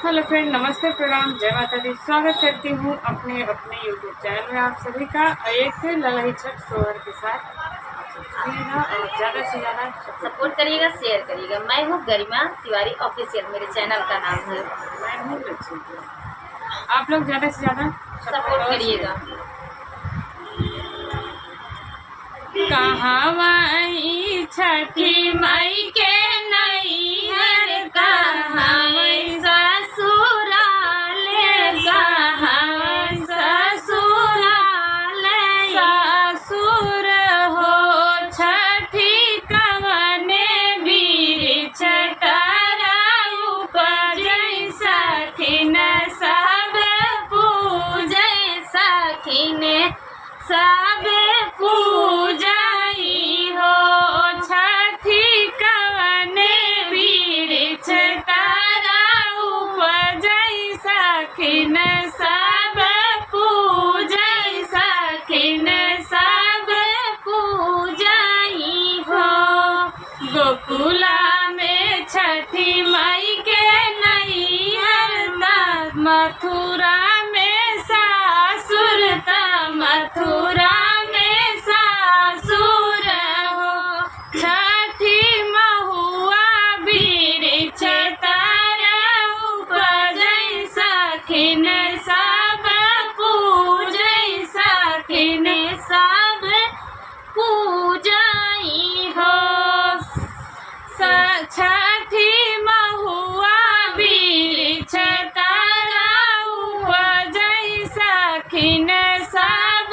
Hello friend, नमस्ते, प्रणाम, जय माता दी। स्वागत करती हूँ अपने यूट्यूब चैनल में आप सभी का एक ललाई छठ सोहर के साथ। और ज़्यादा से ज़्यादा सपोर्ट करिएगा, शेयर करिएगा। मैं हूँ गरिमा तिवारी ऑफिशियल, मेरे चैनल का नाम है। मैं हूँ लक्ष्मी। आप लोग ज़्यादा से ज़्यादा सपोर्ट करिएगा। कहावई छठी माई के नैहर, कहावई ससुराल, कहावई ससुराल, ससुर हो छठी कवने वृक्ष तरई उपजै सखिन सब पूजै सखिन सब पूजाई हो छठी कवने वृक्ष तरई उपजै सखिन सब पूजै सखिन सब पूजाई हो। गोकुला में छठी माई के नैहर, मथुरा में सासुर, मथुरा में सासुर हो छठी महुआ वृक्ष तरई उपजै सखिन सब पूजै सखिन सब पूजाई हो। छठी महुआ वृक्ष तरई उपजै सखिन सब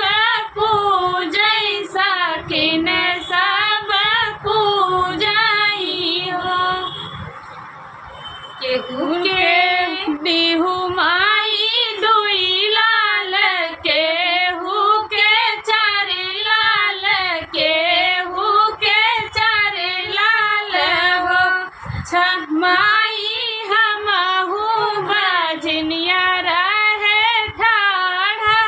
पूजै सखिन सब पूजाई हो। केहू के बिहू माई दुई लाल, केहू के चार लाल, केहू के चार लाल हो माई हमहू बजनिया रहे ठाढ़ा,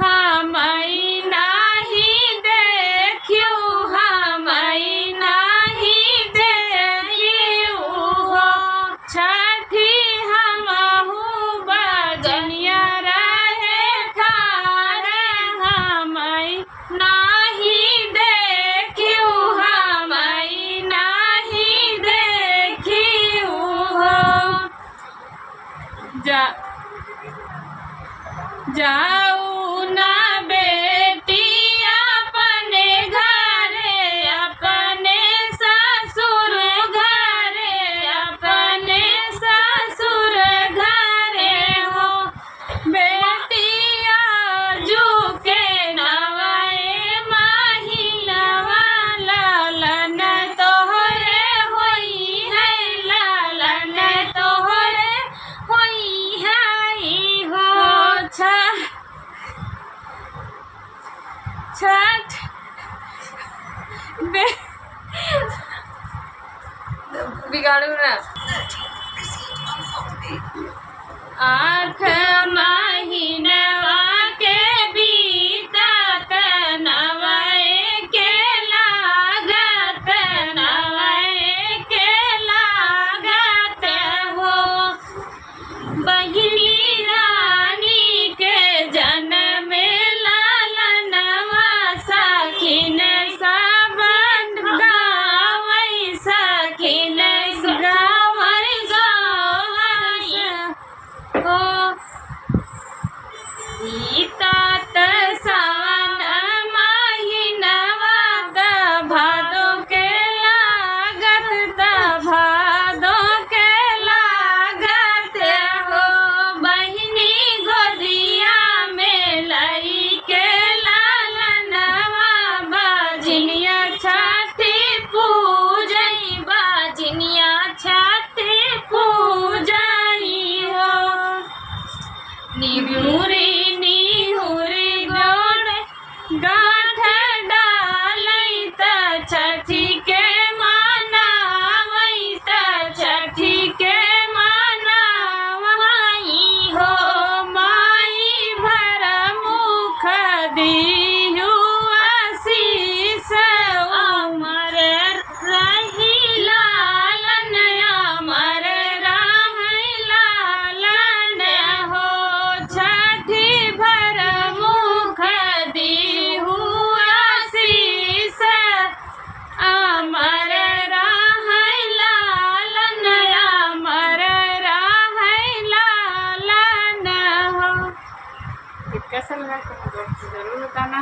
हमई नाही देखियो, हमई नाही देखियो हो छठी हमहू बजनिया रहे ठाढ़ा, हमई नाही देखियो, हमई नाही देखियो हो। जाऊ ना बेटी अपने घरे, अपने ससुर घरे, अपने ससुर घरे हो बेटिया जुके नवाए महिनवा, लालन तोहरे होई है, लालन तोहरे होई है हो। छठ बिगाड़ू ना। 8 महीनवा के बीतत, नवाए के लागत, नवाए के लागत हो बहिनी रानी के जन्म लालनवा, सखिन सब गावै सखिन गावै हो गीतात सावन महीनवा, भादो के लागत, भादो के लागत हो बहिनी गोदिया में लई के लालनवा, बजनिया छठी पूजई, बाजनिया छठी पूजई हो। निहुरी निहुरी गाँठ डालै त छठी के मनावै, त छठी के मनावै हो माई भर मुख दिहु आशीष, अमर रही लालन, अमर रही कैसा लगा कमेंट बॉक्स में ज़रूर बताना।